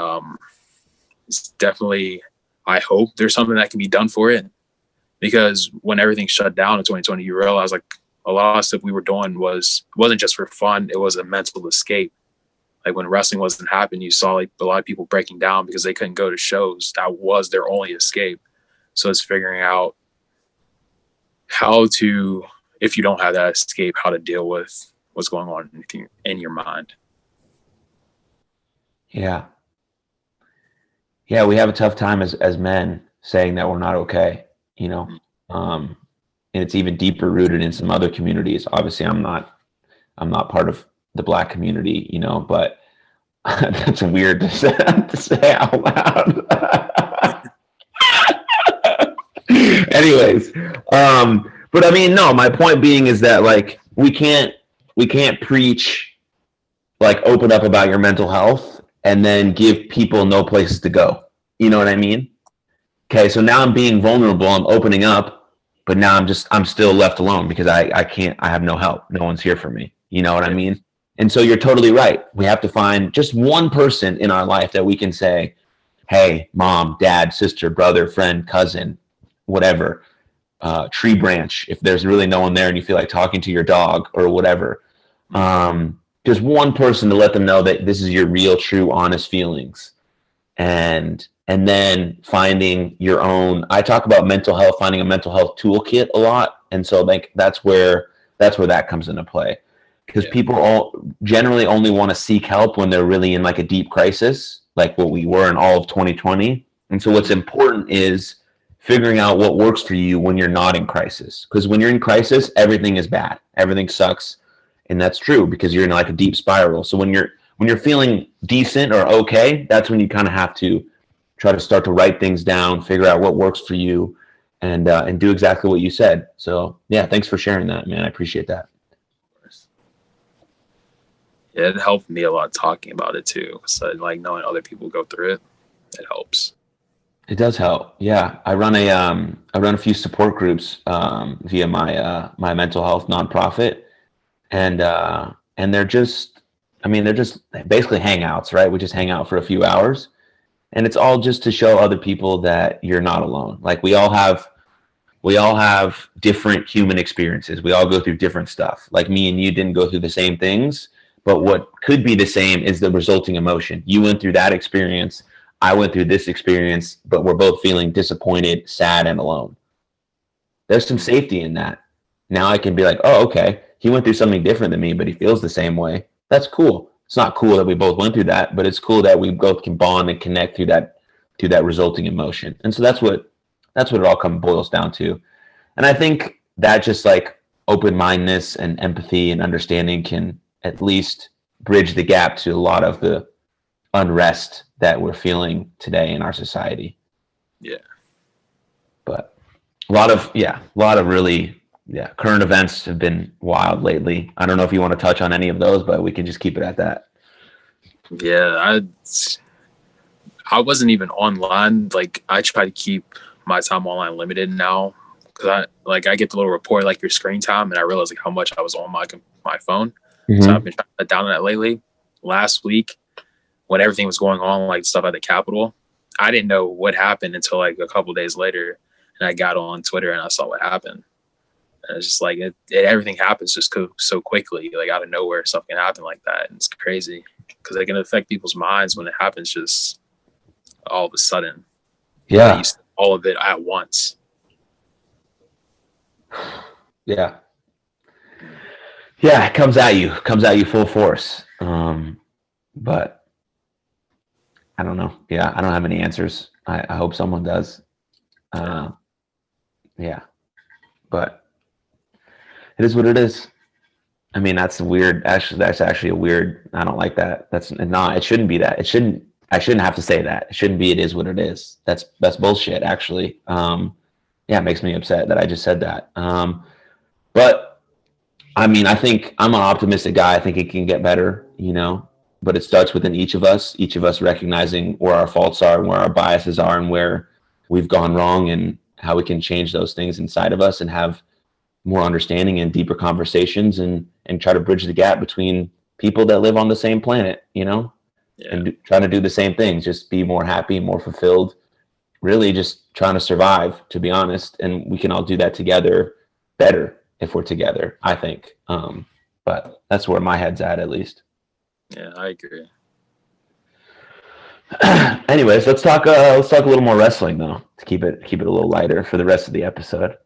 it's definitely, I hope there's something that can be done for it. Because when everything shut down in 2020, you realize like a lot of stuff we were doing wasn't just for fun. It was a mental escape. Like when wrestling wasn't happening, you saw like a lot of people breaking down because they couldn't go to shows. That was their only escape. So it's figuring out how to, if you don't have that escape, how to deal with what's going on in your mind. Yeah. Yeah, we have a tough time as men saying that we're not okay, you know. And it's even deeper rooted in some other communities. Obviously, I'm not part of the Black community, you know, but that's weird to say out loud. Anyways, but I mean, no, my point being is that like we can't preach like open up about your mental health and then give people no places to go. You know what I mean? Okay, so now I'm being vulnerable, I'm opening up, but now I'm still left alone because I have no help. No one's here for me. You know what I mean? And so you're totally right. We have to find just one person in our life that we can say, hey, mom, dad, sister, brother, friend, cousin, whatever, tree branch, if there's really no one there and you feel like talking to your dog or whatever. Just one person to let them know that this is your real, true, honest feelings. and then finding your own. I talk about mental health, finding a mental health toolkit a lot, and so like that's where that comes into play, because people all generally only want to seek help when they're really in like a deep crisis, like what we were in all of 2020. And so what's important is figuring out what works for you when you're not in crisis, because when you're in crisis, everything is bad, everything sucks, and that's true because you're in like a deep spiral. So when you're feeling decent or okay, that's when you kind of have to try to start to write things down, figure out what works for you, and do exactly what you said. So yeah, thanks for sharing that, man. I appreciate that. Yeah, it helped me a lot talking about it too. So like knowing other people go through it, it helps. It does help. Yeah, I run a few support groups via my mental health nonprofit, and they're just, I mean, they're just basically hangouts, right? We just hang out for a few hours, and it's all just to show other people that you're not alone. Like we all have different human experiences. We all go through different stuff. Like me and you didn't go through the same things, but what could be the same is the resulting emotion. You went through that experience. I went through this experience, but we're both feeling disappointed, sad, and alone. There's some safety in that. Now I can be like, oh, okay, he went through something different than me, but he feels the same way. That's cool. It's not cool that we both went through that, but it's cool that we both can bond and connect through that resulting emotion. And so that's what it all boils down to. And I think that just like open-mindedness and empathy and understanding can at least bridge the gap to a lot of the unrest that we're feeling today in our society. Yeah. But a lot of really current events have been wild lately. I don't know if you want to touch on any of those, but we can just keep it at that. Yeah, I wasn't even online. Like I try to keep my time online limited now, because I get the little report like your screen time, and I realized like how much I was on my phone. Mm-hmm. So I've been trying to cut down on that lately. Last week, when everything was going on, like stuff at the Capitol, I didn't know what happened until like a couple of days later, and I got on Twitter and I saw what happened. And it's just like everything happens just so quickly, like out of nowhere, stuff can happen like that, and it's crazy because it can affect people's minds when it happens just all of a sudden. Yeah, all of it at once. Yeah, it comes at you full force. But I don't know. Yeah, I don't have any answers. I hope someone does. Yeah, but it is what it is. I mean, that's weird. Actually, that's actually a weird. I don't like that. That's not. It shouldn't be that. It shouldn't. I shouldn't have to say that. It shouldn't be. It is what it is. That's bullshit. Actually, yeah, it makes me upset that I just said that. But I mean, I think I'm an optimistic guy. I think it can get better. But it starts within each of us recognizing where our faults are and where our biases are and where we've gone wrong and how we can change those things inside of us and have more understanding and deeper conversations and try to bridge the gap between people that live on the same planet, and trying to do the same things, just be more happy, more fulfilled, really just trying to survive, to be honest. And we can all do that together better if we're together, I think. But that's where my head's at least. Yeah, I agree. Anyways, let's talk a little more wrestling though, to keep it a little lighter for the rest of the episode.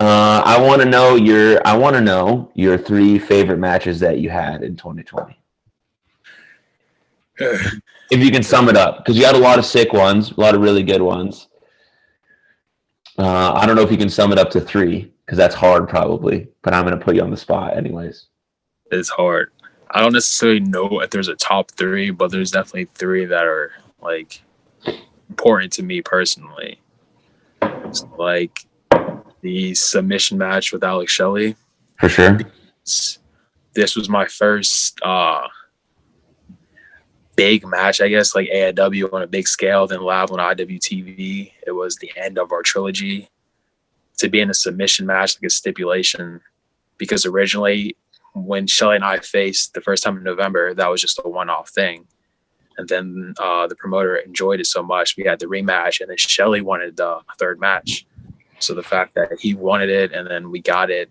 I want to know your 3 favorite matches that you had in 2020. If you can sum it up, because you had a lot of sick ones, a lot of really good ones. I don't know if you can sum it up to 3, because that's hard probably, but I'm going to put you on the spot anyways. It's hard. I don't necessarily know if there's a top 3, but there's definitely 3 that are like important to me personally. It's like the submission match with Alex Shelley. For sure. This was my first big match, I guess, like AIW on a big scale, then live on IWTV. It was the end of our trilogy. To be in a submission match, like a stipulation, because originally when Shelley and I faced the first time in November, that was just a one-off thing. And then the promoter enjoyed it so much, we had the rematch, and then Shelley wanted a third match. So the fact that he wanted it and then we got it,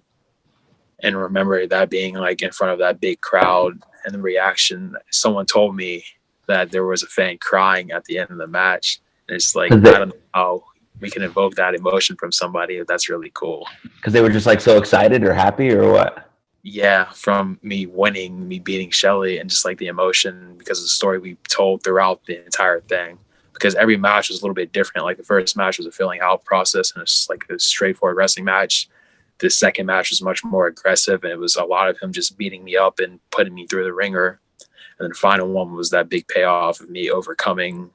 and remember that being like in front of that big crowd and the reaction, someone told me that there was a fan crying at the end of the match. And it's like, Because I don't know how we can evoke that emotion from somebody. That's really cool. they were just like so excited or happy or what? Yeah, from me winning, me beating Shelley, and just like the emotion because of the story we told throughout the entire thing. Because every match was a little bit different. Like the first match was a filling out process, and it's like a straightforward wrestling match. The second match was much more aggressive, and it was a lot of him just beating me up and putting me through the ringer. And then the final one was that big payoff of me overcoming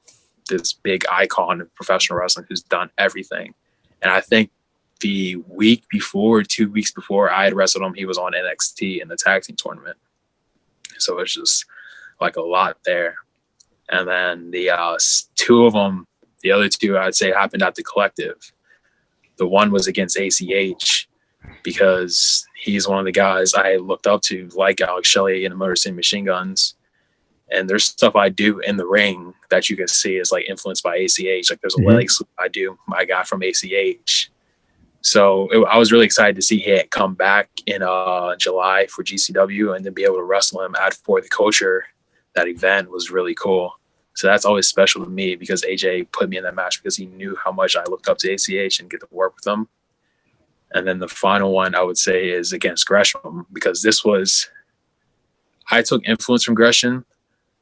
this big icon of professional wrestling who's done everything. And I think the week before, 2 weeks before I had wrestled him, he was on NXT in the tag team tournament. So it's just like a lot there. And then the two of them, the other two I'd say happened at the Collective. The one was against ACH because he's one of the guys I looked up to, like Alex Shelley and the Motor City Machine Guns. And there's stuff I do in the ring that you can see is like influenced by ACH. Like there's a leg sweep I do, I got from ACH. So I was really excited to see him come back in July for GCW and then be able to wrestle him at For the Culture. That event was really cool. So that's always special to me because AJ put me in that match because he knew how much I looked up to ACH and get to work with him. And then the final one I would say is against Gresham because I took influence from Gresham,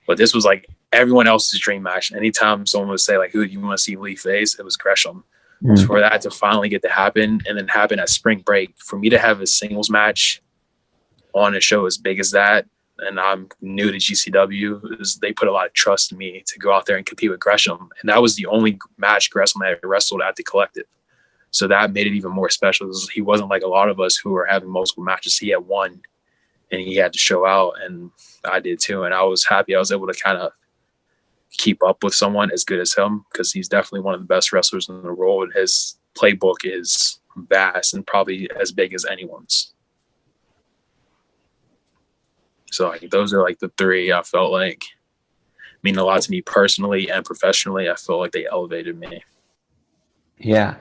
but this was like everyone else's dream match. Anytime someone would say like, who do you want to see Lee face? It was Gresham. So for that to finally get to happen and then happen at spring break, for me to have a singles match on a show as big as that, and I'm new to GCW, they put a lot of trust in me to go out there and compete with Gresham. And that was the only match Gresham had wrestled at the Collective. So that made it even more special. He wasn't like a lot of us who were having multiple matches. He had one and he had to show out, and I did too. And I was happy I was able to kind of keep up with someone as good as him because he's definitely one of the best wrestlers in the world. His playbook is vast and probably as big as anyone's. So like those are like the three I felt like mean a lot to me personally and professionally. I feel like they elevated me. Yeah,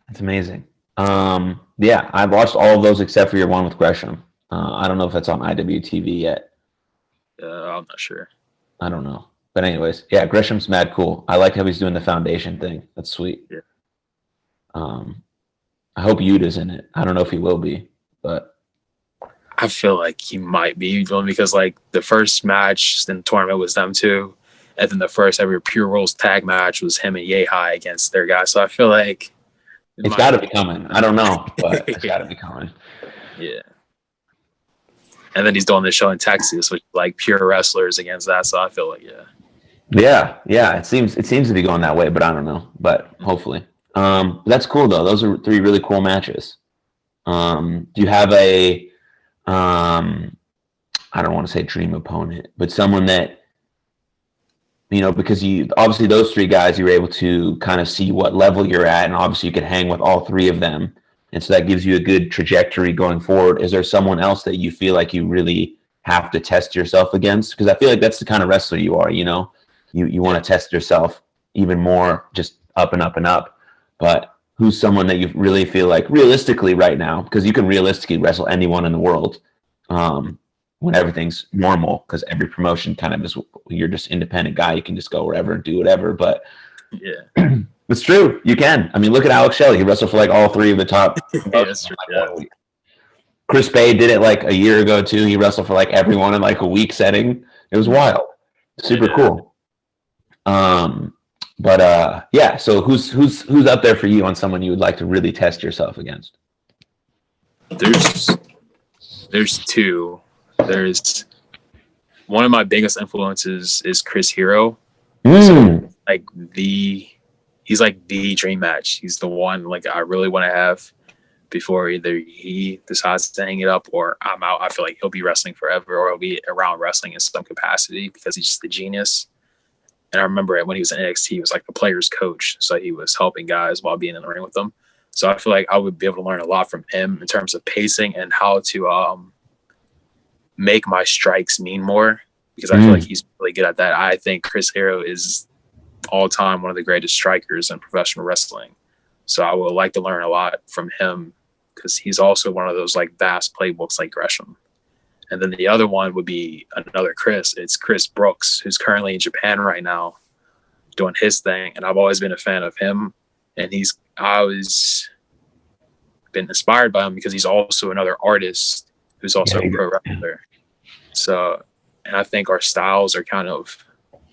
that's amazing. Yeah, I've watched all of those except for your one with Gresham. I don't know if that's on IWTV yet. I'm not sure. I don't know. But anyways, yeah, Gresham's mad cool. I like how he's doing the foundation thing. That's sweet. Yeah. I hope Yuta's in it. I don't know if he will be, but I feel like he might be because like the first match in the tournament was them two, and then the first ever Pure Rules tag match was him and Yehai against their guy. So I feel like it's got to be coming. I don't know, but it's got to be coming. Yeah. And then he's doing this show in Texas, which like pure wrestlers against that. So I feel like yeah. It seems to be going that way, but I don't know. But hopefully, that's cool though. Those are three really cool matches. Do you have a I don't want to say dream opponent, but someone that because you obviously those three guys you were able to kind of see what level you're at, and obviously you could hang with all three of them. And so that gives you a good trajectory going forward. Is there someone else that you feel like you really have to test yourself against? Because I feel like that's the kind of wrestler you are, you want to test yourself even more, just up and up and up. But who's someone that you really feel like realistically right now, because you can realistically wrestle anyone in the world when everything's normal, because every promotion kind of is, you're just independent guy. You can just go wherever and do whatever. But yeah. It's true. You can. I mean, look at Alex Shelley. He wrestled for like all three of the top. That's true. Yeah. Chris Bay did it like a year ago too. He wrestled for like everyone in like a week setting. It was wild. Super cool. Yeah. So who's up there for you on someone you would like to really test yourself against? There's two. There's one of my biggest influences is Chris Hero. So, like he's like the dream match. He's the one like I really want to have before either he decides to hang it up or I'm out. I feel like he'll be wrestling forever or he'll be around wrestling in some capacity because he's just a genius. And I remember when he was in NXT, he was like the player's coach. So he was helping guys while being in the ring with them. So I feel like I would be able to learn a lot from him in terms of pacing and how to make my strikes mean more, because I feel like he's really good at that. I think Chris Hero is all time one of the greatest strikers in professional wrestling. So I would like to learn a lot from him because he's also one of those like vast playbooks like Gresham. And then the other one would be another Chris. It's Chris Brooks, who's currently in Japan right now doing his thing. And I've always been a fan of him. And I always been inspired by him because he's also another artist who's also a pro wrestler. So, and I think our styles are kind of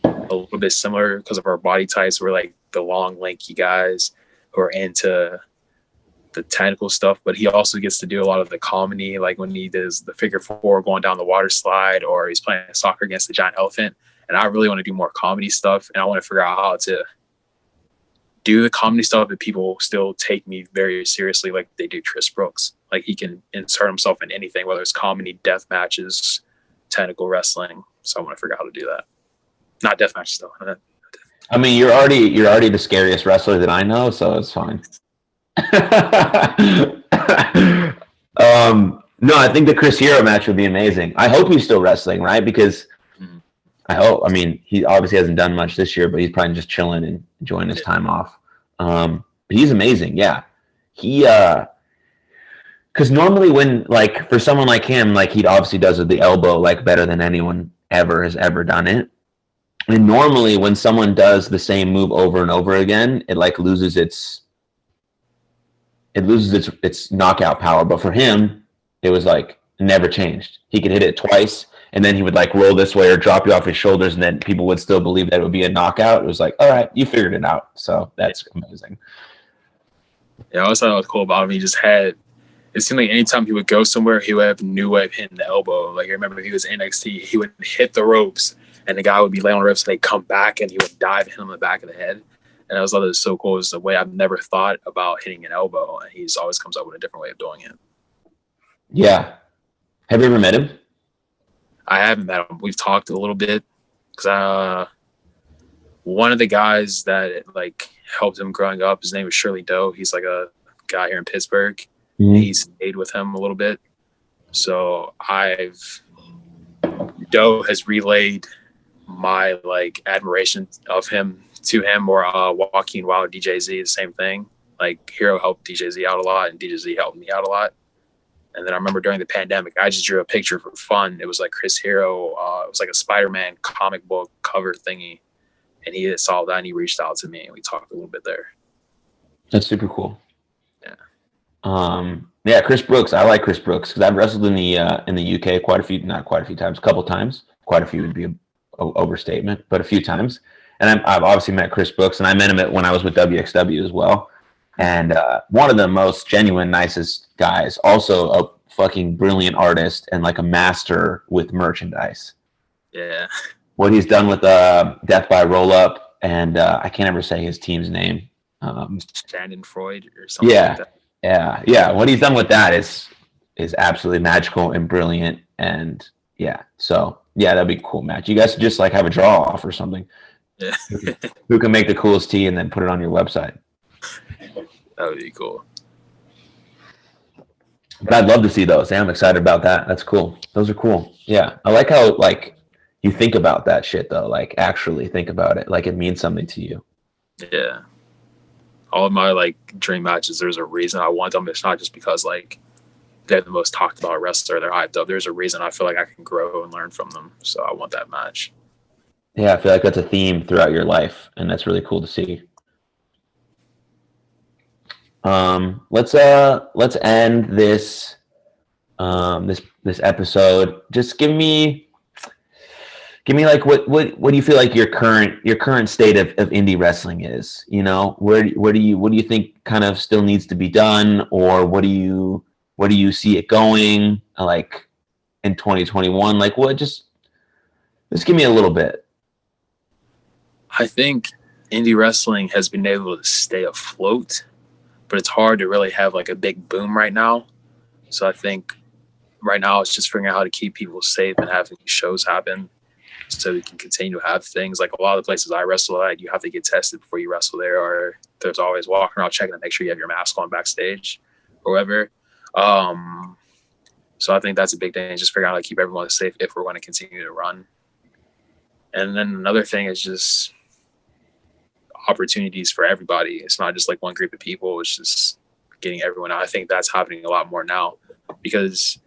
a little bit similar because of our body types. We're like the long, lanky guys who are into the technical stuff, but he also gets to do a lot of the comedy, like when he does the figure four going down the water slide, or he's playing soccer against the giant elephant. And I really want to do more comedy stuff, and I want to figure out how to do the comedy stuff that people still take me very seriously, like they do Chris Brooks. Like he can insert himself in anything, whether it's comedy, death matches, technical wrestling. So I want to figure out how to do that. Not death matches though. I mean, you're already the scariest wrestler that I know, so it's fine. No, I think the Chris Hero match would be amazing. I hope he's still wrestling, right? Because I mean, he obviously hasn't done much this year, but he's probably just chilling and enjoying his time off. But he's amazing. Yeah. He, cause normally when like, for someone like him, like he obviously does the elbow, like better than anyone ever has ever done it. And normally when someone does the same move over and over again, it like loses its knockout power. But for him, it was like never changed. He could hit it twice, and then he would like roll this way or drop you off his shoulders, and then people would still believe that it would be a knockout. It was like, all right, you figured it out. So that's amazing. Yeah, I always thought it was cool about him. He just had, it seemed like anytime he would go somewhere, he would have a new way of hitting the elbow. Like I remember he was in NXT, he would hit the ropes, and the guy would be laying on the ropes, and they'd come back, and he would dive and hit him in the back of the head. And I was thought it was so cool. It was the way I've never thought about hitting an elbow, and he's always comes up with a different way of doing it. Yeah. Have you ever met him? I haven't met him. We've talked a little bit because one of the guys that like helped him growing up, his name is Shelley. He's like a guy here in Pittsburgh. Mm-hmm. He stayed with him a little bit. So Doe has relayed my like admiration of him to him, or Joaquin Wild, DJZ, the same thing. Like Hero helped DJZ out a lot, and DJZ helped me out a lot. And then I remember during the pandemic, I just drew a picture for fun. It was like Chris Hero. It was like a Spider-Man comic book cover thingy, and he saw that and he reached out to me, and we talked a little bit there. That's super cool. Yeah. Yeah, Chris Brooks. I like Chris Brooks because I've wrestled in the UK a couple times. Quite a few would be an overstatement, but a few times. And I've obviously met Chris Brooks, and I met him when I was with WXW as well. And one of the most genuine, nicest guys. Also a fucking brilliant artist and like a master with merchandise. Yeah. What he's done with Death by Roll Up, and I can't ever say his team's name. Shannon Freud or something like that. Yeah. What he's done with that is absolutely magical and brilliant. And yeah, so yeah, that'd be a cool match. You guys just like have a draw off or something. Yeah. Who can make the coolest tee and then put it on your website? That would be cool. But I'd love to see those. I'm excited about that. That's cool. Those are cool. Yeah. I like how like you think about that shit though. Like actually think about it. Like it means something to you. Yeah. All of my like dream matches, there's a reason I want them. It's not just because like they're the most talked about wrestler, they're hyped up. There's a reason I feel like I can grow and learn from them. So I want that match. Yeah, I feel like that's a theme throughout your life, and that's really cool to see. Let's end this this episode. Just give me like what do you feel like your current state of indie wrestling is? You know, what do you think kind of still needs to be done, or where do you see it going like in 2021? Like what? Just give me a little bit. I think indie wrestling has been able to stay afloat, but it's hard to really have like a big boom right now. So I think right now it's just figuring out how to keep people safe and having shows happen so we can continue to have things. Like a lot of the places I wrestle at, you have to get tested before you wrestle there, or there's always walking around checking to make sure you have your mask on backstage or whatever. So I think that's a big thing, just figuring out how to keep everyone safe if we're going to continue to run. And then another thing is just opportunities for everybody. It's not just like one group of people. It's just getting everyone out. I think that's happening a lot more now because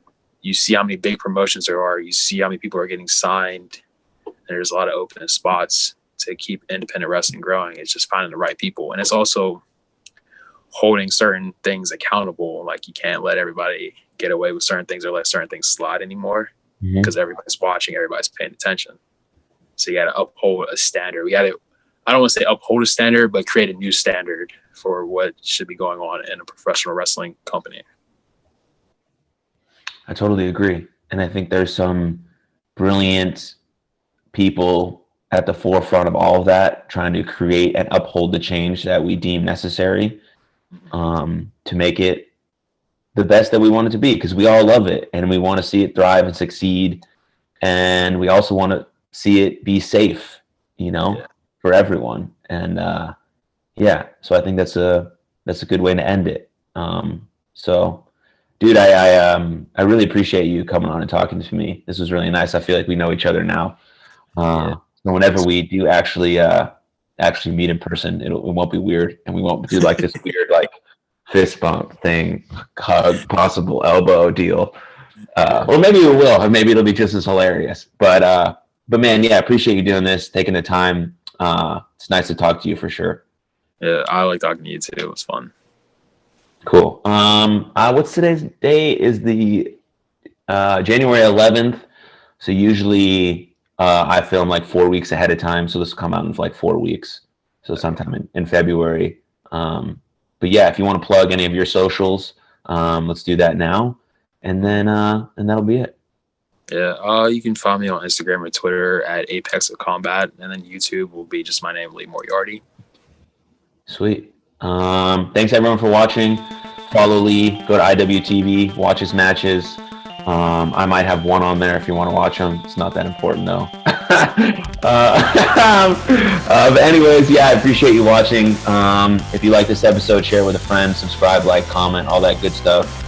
you see how many big promotions there are. You see how many people are getting signed. And there's a lot of open spots to keep independent wrestling growing. It's just finding the right people. And it's also holding certain things accountable. Like you can't let everybody get away with certain things or let certain things slide anymore because everybody's watching, everybody's paying attention. So you got to uphold a standard. I don't want to say uphold a standard, but create a new standard for what should be going on in a professional wrestling company. I totally agree. And I think there's some brilliant people at the forefront of all of that, trying to create and uphold the change that we deem necessary to make it the best that we want it to be, because we all love it and we want to see it thrive and succeed. And we also want to see it be safe, for everyone. And so I think that's a good way to end it. So dude, I really appreciate you coming on and talking to me. This was really nice. I feel like we know each other now. So whenever we do actually meet in person, it won't be weird, and we won't do like this weird like fist bump thing, hug, possible elbow deal. Or maybe we will, or maybe it'll be just as hilarious. But man, I appreciate you doing this, taking the time. It's nice to talk to you for sure. Yeah, I like talking to you too. It was fun. Cool. What's today's day? Is the January 11th. So usually I film like 4 weeks ahead of time. So this will come out in like 4 weeks. So sometime in February. But yeah, if you want to plug any of your socials, let's do that now. And then that'll be it. Yeah, you can find me on Instagram or Twitter at Apex of Combat, and then YouTube will be just my name, Lee Moriarty. Sweet. Thanks everyone for watching. Follow Lee. Go to IWTV. Watch his matches. I might have one on there if you want to watch them. It's not that important though. But anyways, I appreciate you watching. If you like this episode, share with a friend, subscribe, like, comment, all that good stuff.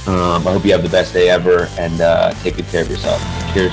I hope you have the best day ever, and take good care of yourself. Cheers.